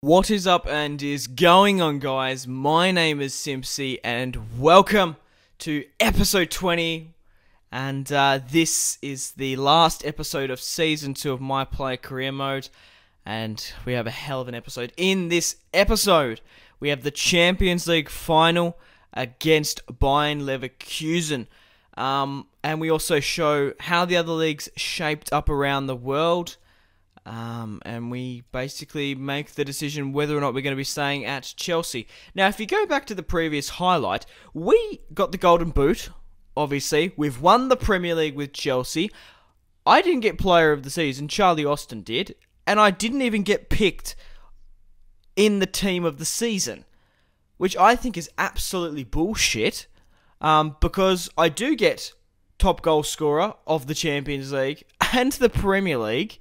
What is up and is going on, guys? My name is Simpzy and welcome to episode 20. And this is the last episode of season 2 of My Player Career Mode. And we have a hell of an episode. In this episode, we have the Champions League final against Bayern Leverkusen. And we also show how the other leagues shaped up around the world. And we basically make the decision whether or not we're going to be staying at Chelsea. Now, if you go back to the previous highlight, we got the Golden Boot, obviously. We've won the Premier League with Chelsea. I didn't get Player of the Season, Charlie Austin did. And I didn't even get picked in the Team of the Season, which I think is absolutely bullshit, because I do get top goal scorer of the Champions League and the Premier League.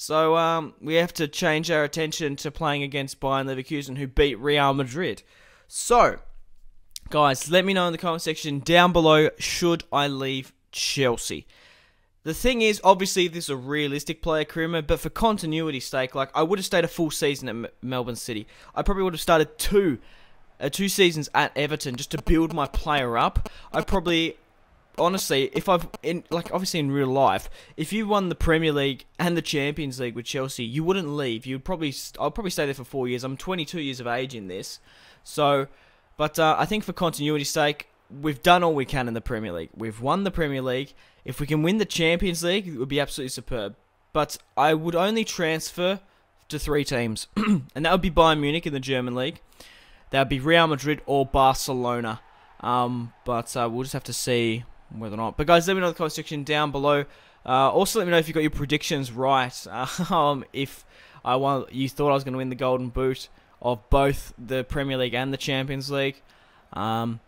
So we have to change our attention to playing against Bayern Leverkusen, who beat Real Madrid. So, guys, let me know in the comment section down below, should I leave Chelsea? The thing is, obviously, this is a realistic player career mode, but for continuity's sake, like, I would have stayed a full season at Melbourne City. I probably would have started two seasons at Everton just to build my player up. I probably... Honestly, obviously in real life, if you won the Premier League and the Champions League with Chelsea, you wouldn't leave. I'll probably stay there for 4 years. I'm 22 years of age in this. So, but I think for continuity's sake, we've done all we can in the Premier League. We've won the Premier League. If we can win the Champions League, it would be absolutely superb. But I would only transfer to 3 teams. And that would be Bayern Munich in the German League. That would be Real Madrid or Barcelona. But we'll just have to see whether or not. But guys, let me know in the comment section down below. Also, let me know if you got your predictions right. If you thought I was going to win the Golden Boot of both the Premier League and the Champions League. But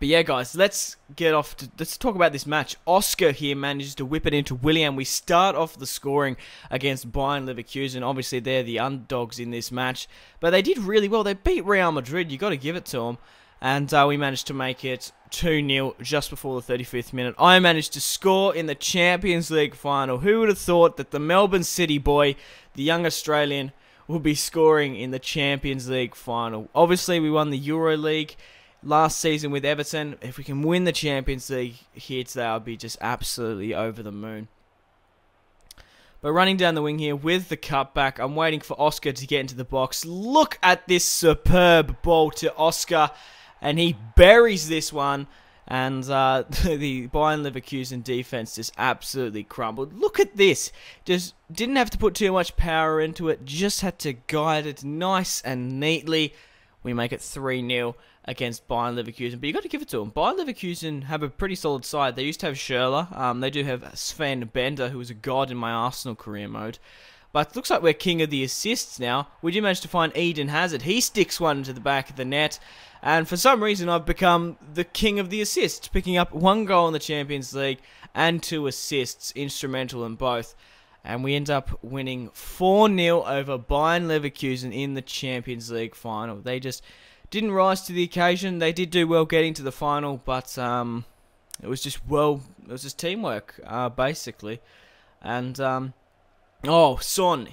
yeah, guys, let's talk about this match. Oscar here manages to whip it into William. We start off the scoring against Bayern Leverkusen. Obviously, they're the underdogs in this match, but they did really well. They beat Real Madrid. You got to give it to them. And we managed to make it 2-0 just before the 35th minute. I managed to score in the Champions League final. Who would have thought that the Melbourne City boy, the young Australian, would be scoring in the Champions League final? Obviously, we won the Euro League last season with Everton. If we can win the Champions League here today, I'll be just absolutely over the moon. But running down the wing here with the cutback, I'm waiting for Oscar to get into the box. Look at this superb ball to Oscar. And he buries this one, and the Bayern Leverkusen defense just absolutely crumbled. Look at this. Just didn't have to put too much power into it. Just had to guide it nice and neatly. We make it 3-0 against Bayern Leverkusen. But you got to give it to them. Bayern Leverkusen have a pretty solid side. They used to have Schürrle. They do have Sven Bender, who was a god in my Arsenal career mode. But it looks like we're king of the assists now. We do manage to find Eden Hazard. He sticks one into the back of the net. And for some reason, I've become the king of the assists, picking up 1 goal in the Champions League and 2 assists, instrumental in both. And we end up winning 4-0 over Bayern Leverkusen in the Champions League final. They just didn't rise to the occasion. They did do well getting to the final, but it was just teamwork, basically. And Son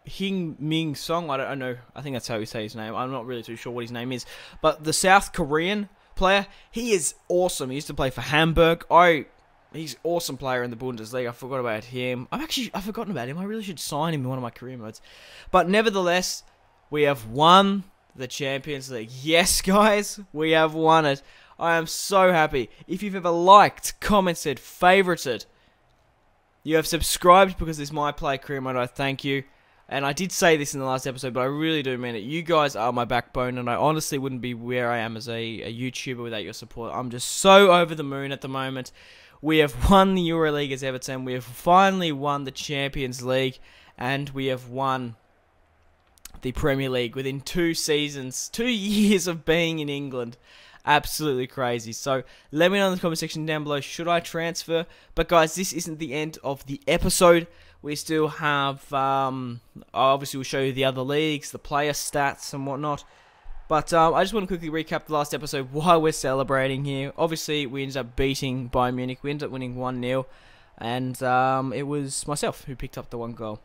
Heung-min Song, I don't know, I think that's how you say his name. I'm not really too sure what his name is. But the South Korean player, he is awesome. He used to play for Hamburg. He's an awesome player in the Bundesliga. I forgot about him. I've forgotten about him. I really should sign him in one of my career modes. But nevertheless, we have won the Champions League. Yes, guys, we have won it. I am so happy. If you've ever liked, commented, favorited, you have subscribed because this is My Play Career Mode, I thank you. And I did say this in the last episode, but I really do mean it. You guys are my backbone, and I honestly wouldn't be where I am as a YouTuber without your support. I'm just so over the moon at the moment. We have won the Euro League as Everton. We have finally won the Champions League. And we have won the Premier League within 2 seasons, 2 years of being in England. Absolutely crazy. So let me know in the comment section down below, should I transfer? But guys, this isn't the end of the episode. We still have, obviously we'll show you the other leagues, the player stats and whatnot. But I just want to quickly recap the last episode while we're celebrating here. Obviously, we ended up beating Bayern Munich. We ended up winning 1-0. And it was myself who picked up the 1 goal.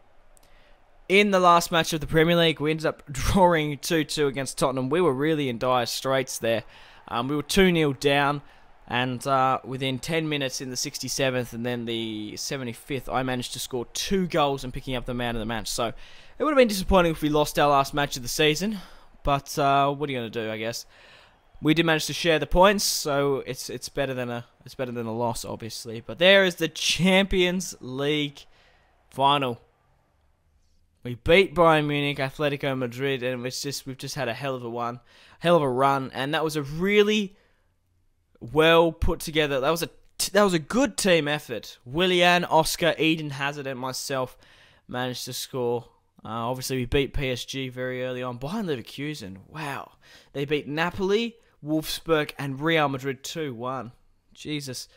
In the last match of the Premier League, we ended up drawing 2-2 against Tottenham. We were really in dire straits there. We were 2-0 down, and within 10 minutes in the 67th and then the 75th, I managed to score 2 goals and picking up the man of the match. So it would have been disappointing if we lost our last match of the season, but what are you going to do, I guess? We did manage to share the points, so it's better than a loss, obviously. But there is the Champions League final. We beat Bayern Munich, Atletico Madrid, and we've just had a hell of a run, and that was a really well put together. That was a good team effort. Willian, Oscar, Eden Hazard, and myself managed to score. Obviously, we beat PSG very early on. Bayern Leverkusen, wow, they beat Napoli, Wolfsburg, and Real Madrid 2-1. Jesus.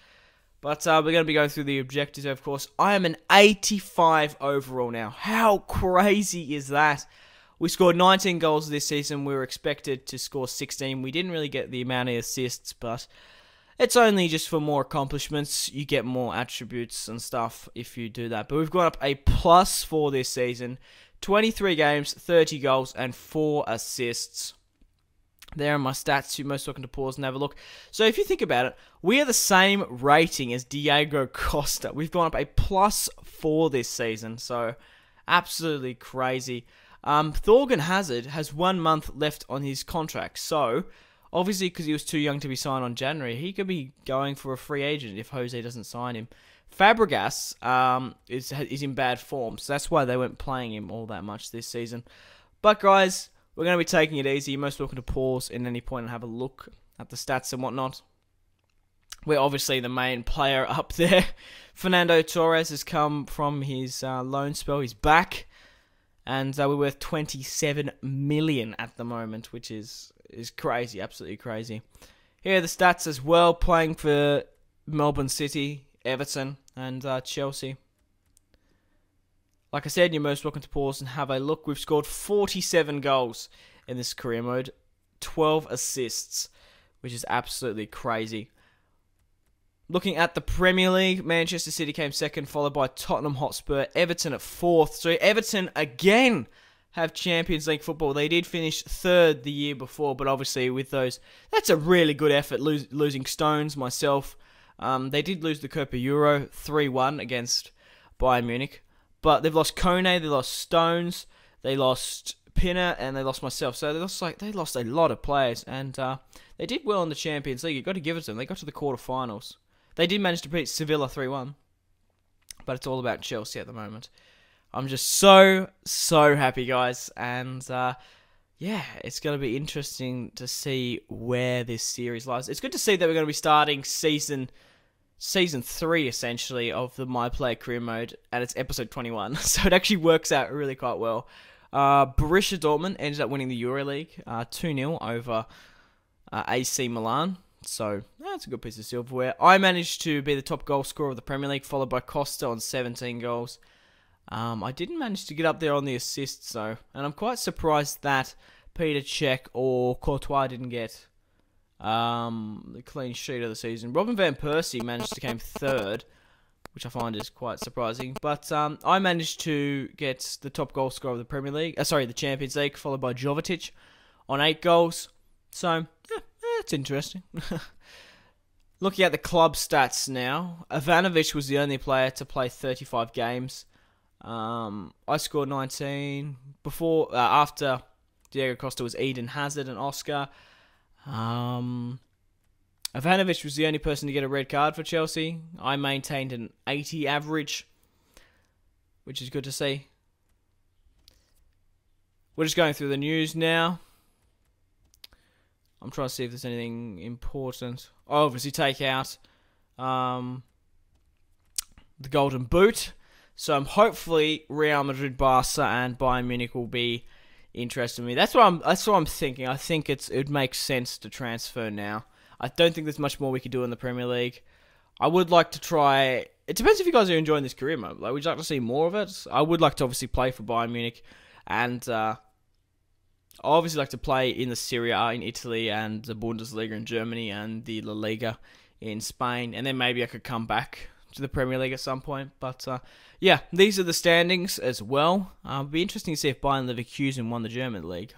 But we're going to be going through the objectives, of course. I am an 85 overall now. How crazy is that? We scored 19 goals this season. We were expected to score 16. We didn't really get the amount of assists, but it's only just for more accomplishments. You get more attributes and stuff if you do that. But we've got up a +4 this season. 23 games, 30 goals, and 4 assists. There are my stats. You're most welcome to pause and have a look. So if you think about it, we are the same rating as Diego Costa. We've gone up a +4 this season. So absolutely crazy. Thorgan Hazard has 1 month left on his contract. So obviously because he was too young to be signed on January, he could be going for a free agent if Jose doesn't sign him. Fabregas is in bad form. So that's why they weren't playing him all that much this season. But guys, we're going to be taking it easy. You're most welcome to pause at any point and have a look at the stats and whatnot. We're obviously the main player up there. Fernando Torres has come from his loan spell. He's back. And we're worth 27 million at the moment, which is crazy, absolutely crazy. Here are the stats as well, playing for Melbourne City, Everton, and Chelsea. Like I said, you're most welcome to pause and have a look. We've scored 47 goals in this career mode, 12 assists, which is absolutely crazy. Looking at the Premier League, Manchester City came second, followed by Tottenham Hotspur, Everton at 4th. So Everton, again, have Champions League football. They did finish 3rd the year before, but obviously with those, that's a really good effort, losing Stones, myself. They did lose the Copa Euro 3-1 against Bayern Munich. But they've lost Kone, they lost Stones, they lost Pinner, and they lost myself. So they lost a lot of players, and they did well in the Champions League. You've got to give it to them. They got to the quarterfinals. They did manage to beat Sevilla 3-1, but it's all about Chelsea at the moment. I'm just so happy, guys, and yeah, it's going to be interesting to see where this series lies. It's good to see that we're going to be starting Season 3, essentially, of the My Player Career Mode, and it's episode 21, so it actually works out really quite well. Borussia Dortmund ended up winning the EuroLeague 2-0 over AC Milan, so that's a good piece of silverware. I managed to be the top goal scorer of the Premier League, followed by Costa on 17 goals. I didn't manage to get up there on the assists, though, and I'm quite surprised that Peter Cech or Courtois didn't get the clean sheet of the season. Robin van Persie managed to come 3rd, which I find is quite surprising. But I managed to get the top goal scorer of the Premier League, the Champions League, followed by Jovetic on 8 goals. So yeah, that's interesting. Looking at the club stats now, Ivanovic was the only player to play 35 games. I scored 19. After Diego Costa was Eden Hazard and Oscar. Ivanovic was the only person to get a red card for Chelsea. I maintained an 80 average, which is good to see. We're just going through the news now. I'm trying to see if there's anything important. Obviously, take out the Golden Boot. So hopefully Real Madrid, Barca, and Bayern Munich will be interested in me. That's what I'm thinking. I think it makes sense to transfer now. I don't think there's much more we could do in the Premier League. I would like to try. It depends if you guys are enjoying this career mode. Like, would you like to see more of it? I would like to obviously play for Bayern Munich, and I obviously like to play in the Serie A in Italy and the Bundesliga in Germany and the La Liga in Spain, and then maybe I could come back to the Premier League at some point. But yeah, these are the standings as well. It'll be interesting to see if Bayern Leverkusen won the German league.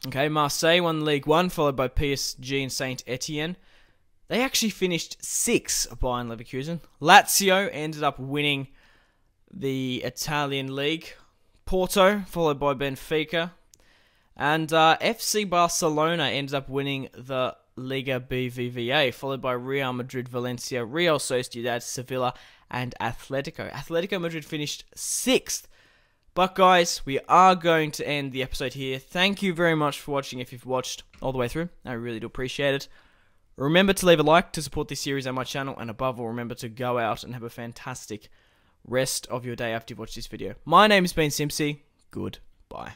Okay, Marseille won League 1, followed by PSG and Saint Etienne. They actually finished 6th, Bayern Leverkusen. Lazio ended up winning the Italian league. Porto, followed by Benfica. And FC Barcelona ended up winning the Liga BBVA, followed by Real Madrid, Valencia, Real Sociedad, Sevilla, and Atletico. Atletico Madrid finished 6th. But guys, we are going to end the episode here. Thank you very much for watching if you've watched all the way through. I really do appreciate it. Remember to leave a like to support this series and my channel. And above all, remember to go out and have a fantastic rest of your day after you've watched this video. My name has been Simpzy. Goodbye.